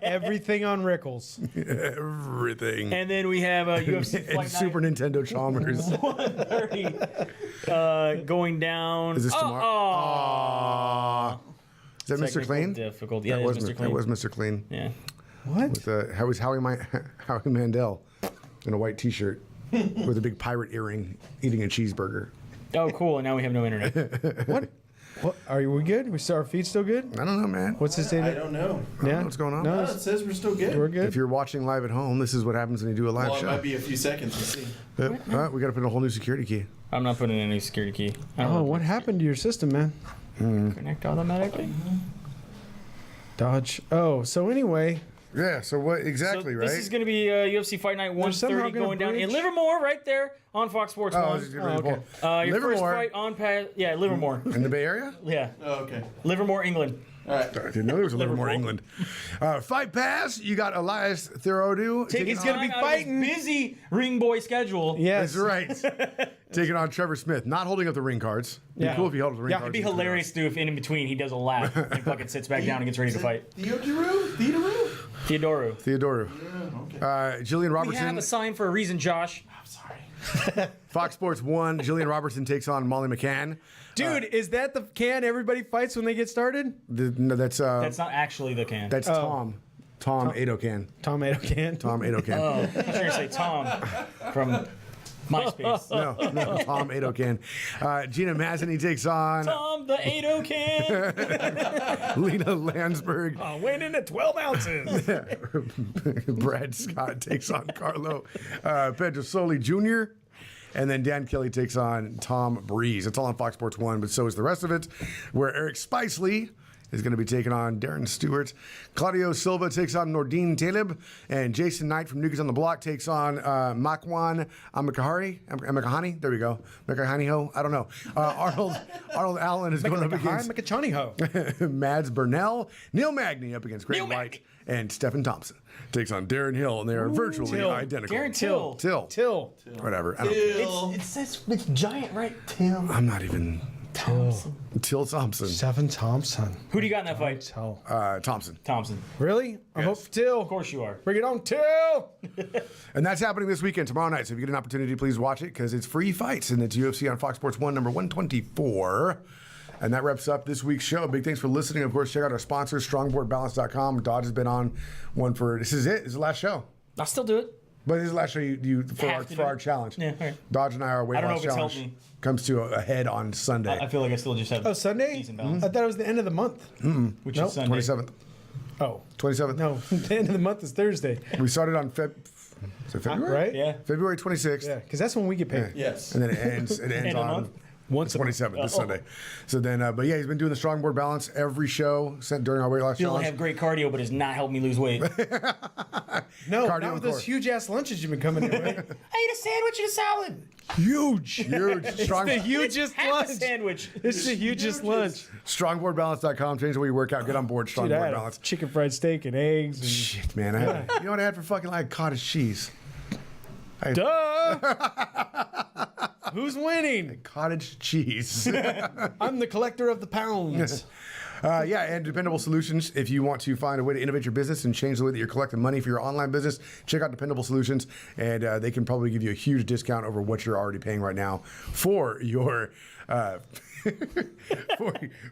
Speaker 2: Everything on Rickles.
Speaker 1: Everything.
Speaker 3: And then we have UFC
Speaker 1: And
Speaker 3: Fight
Speaker 1: Super
Speaker 3: Night
Speaker 1: Nintendo Chalmers.
Speaker 3: 130 going down.
Speaker 1: Is this tomorrow?
Speaker 3: Oh,
Speaker 1: Is that Mr.
Speaker 3: technical
Speaker 1: Clean?
Speaker 3: difficulty. Yeah,
Speaker 1: That
Speaker 3: it
Speaker 1: was
Speaker 3: is Mr.
Speaker 1: That
Speaker 3: Clean.
Speaker 1: was Mr. Clean.
Speaker 3: Yeah.
Speaker 2: What?
Speaker 1: How was Howie Mandel in a white T-shirt with a big pirate earring, eating a cheeseburger?
Speaker 3: Oh, cool. And now we have no internet.
Speaker 2: What? What? Are we good? Our feet still good?
Speaker 1: I don't know, man.
Speaker 2: What's his name?
Speaker 4: I don't know.
Speaker 2: Yeah.
Speaker 1: What's going on?
Speaker 2: No,
Speaker 4: It says we're still good.
Speaker 2: we're good.
Speaker 1: If you're watching live at home, this is what happens when you do a live
Speaker 4: Well, it
Speaker 1: show.
Speaker 4: might be a few seconds. We'll see.
Speaker 1: We got to put in a whole new security key.
Speaker 3: I'm not putting in any security key. I don't
Speaker 2: Oh,
Speaker 3: know.
Speaker 2: what happened to your system, man?
Speaker 3: Connect automatically.
Speaker 2: Dodge. Oh, so anyway,
Speaker 1: Yeah. So what exactly,
Speaker 3: So
Speaker 1: right?
Speaker 3: This is going to be UFC Fight Night
Speaker 2: somehow
Speaker 3: 130
Speaker 2: gonna
Speaker 3: going down in
Speaker 2: bridge-
Speaker 3: Livermore, right there on Fox Sports
Speaker 1: Oh, I
Speaker 3: 1.
Speaker 1: was just getting ready to pull.
Speaker 3: Your first
Speaker 1: Livermore
Speaker 3: fight on Livermore.
Speaker 1: in the Bay Area.
Speaker 3: Yeah,
Speaker 4: Oh, okay.
Speaker 3: Livermore, England.
Speaker 4: All right.
Speaker 1: I didn't know there was a Livermore,
Speaker 3: Liverpool.
Speaker 1: England. Fight Pass. You got Elias Therodu.
Speaker 3: He's
Speaker 2: gonna be fighting.
Speaker 3: Busy ring boy schedule.
Speaker 2: yes.
Speaker 1: That's right. Taking on Trevor Smith. Not holding up the ring cards. Be
Speaker 2: Yeah.
Speaker 1: cool if he held up the ring
Speaker 2: Yeah,
Speaker 1: cards.
Speaker 3: It'd be hilarious too if in between he does a lap and fucking sits back down and gets ready to fight.
Speaker 4: Theodorou?
Speaker 3: Theodoro.
Speaker 1: Jillian
Speaker 3: We
Speaker 1: Robertson.
Speaker 3: have a sign for a reason, Josh.
Speaker 4: I'm sorry.
Speaker 1: Fox Sports 1. Jillian Robertson takes on Molly McCann.
Speaker 2: Dude, is that the can everybody fights when they get started?
Speaker 1: No, that's
Speaker 3: That's not actually the can.
Speaker 1: that's Tom. Tom Adocan.
Speaker 2: Tomato can.
Speaker 1: Tom Adocan.
Speaker 3: Oh, I was going to say Tom from MySpace.
Speaker 1: No, Tom Adocan. Gina Mazzini takes on
Speaker 3: Tom the 80 can.
Speaker 1: Lena Landsberg.
Speaker 2: Weighing in at 12 ounces.
Speaker 1: Brad Scott takes on Carlo Pedrosoli Jr. And then Dan Kelly takes on Tom Breeze. It's all on Fox Sports 1, but so is the rest of it, where Eric Spicely is going to be taking on Darren Stewart. Claudio Silva takes on Nordine Taleb. And Jason Knight from New Kids on the Block takes on Makwan Amakahani. There we go. Makahani-ho. I don't know. Arnold Allen is going up against Mads Burnell. Neil Magny up against Grant White. And Stephen Thompson takes on Darren Hill, and they are virtually identical.
Speaker 3: Darren Till.
Speaker 1: Till. Whatever. I don't
Speaker 3: It says it's giant, right? Till.
Speaker 1: I'm not even... Till Thompson.
Speaker 2: Stephen Thompson.
Speaker 3: Who do you got in that fight?
Speaker 1: Thompson.
Speaker 3: Thompson.
Speaker 2: Really? I hope Till.
Speaker 3: Of course you are.
Speaker 2: Bring it on, Till.
Speaker 1: And that's happening this weekend, tomorrow night. So if you get an opportunity, please watch it because it's free fights. And it's UFC on Fox Sports 1, number 124. And that wraps up this week's show. Big thanks for listening. Of course, check out our sponsors, strongboardbalance.com. Dodge has been on one for, this is it. This is the last show.
Speaker 3: I'll still do it.
Speaker 1: But this is the last show you
Speaker 3: Have to
Speaker 1: for
Speaker 3: do
Speaker 1: our
Speaker 3: it.
Speaker 1: challenge.
Speaker 3: Yeah, all right.
Speaker 1: Dodge and I are weight
Speaker 3: I don't know
Speaker 1: loss
Speaker 3: if it's
Speaker 1: challenge.
Speaker 3: helped me.
Speaker 1: Comes to a head on Sunday.
Speaker 3: I feel like I still just have
Speaker 2: Sunday?
Speaker 3: decent balance.
Speaker 2: I thought it was the end of the month.
Speaker 3: Which
Speaker 2: Nope.
Speaker 3: is Sunday.
Speaker 1: 27th.
Speaker 2: Oh.
Speaker 1: 27th.
Speaker 2: No, the end of the month is Thursday.
Speaker 1: We started on February?
Speaker 2: Right?
Speaker 3: Yeah.
Speaker 1: February 26th.
Speaker 2: Yeah, because that's when we get paid.
Speaker 4: Yes.
Speaker 1: And then it ends
Speaker 3: End of the
Speaker 1: on
Speaker 3: month?
Speaker 2: Once a month.
Speaker 1: 27th, this Sunday. So then, but yeah, he's been doing the strong board balance every show during our weight loss
Speaker 3: Still
Speaker 1: challenge.
Speaker 3: have great cardio, but has not helped me lose weight.
Speaker 2: No,
Speaker 1: Cardio
Speaker 2: not with
Speaker 1: and
Speaker 2: those
Speaker 1: core.
Speaker 2: huge ass lunches you've been coming in with.
Speaker 3: I ate a sandwich and a salad.
Speaker 2: Huge.
Speaker 1: Huge. Strong,
Speaker 2: The hugest
Speaker 3: Half a
Speaker 2: lunch.
Speaker 3: sandwich.
Speaker 2: It's the hugest lunch.
Speaker 1: strongboardbalance.com. Change the way you work out. Get on board. Strong
Speaker 2: Dude, I
Speaker 1: board
Speaker 2: had
Speaker 1: balance.
Speaker 2: chicken fried steak and eggs. And
Speaker 1: Shit, man. You know what I had for fucking like cottage cheese?
Speaker 2: duh! Who's winning?
Speaker 1: Cottage cheese.
Speaker 2: I'm the collector of the pounds.
Speaker 1: Yeah, and Dependable Solutions. If you want to find a way to innovate your business and change the way that you're collecting money for your online business, check out Dependable Solutions, and they can probably give you a huge discount over what you're already paying right now for your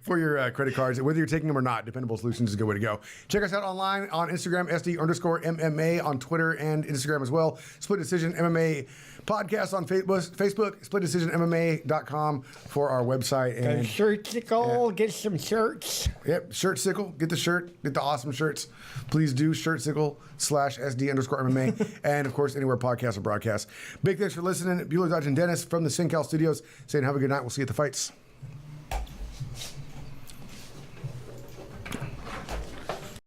Speaker 1: for your credit cards. Whether you're taking them or not, Dependable Solutions is a good way to go. Check us out online on Instagram, SD_MMA, on Twitter and Instagram as well. Split Decision MMA podcast on Facebook, splitdecisionmma.com for our website. And
Speaker 2: Shirtsicle, get some shirts.
Speaker 1: yep, Shirtsicle. Get the shirt. Get the awesome shirts. Please do Shirtsicle/SD_MMA. And of course, anywhere podcasts are broadcast. Big thanks for listening. Bueller, Dodge, and Dennis from the SynCal Studios saying have a good night. We'll see you at the fights.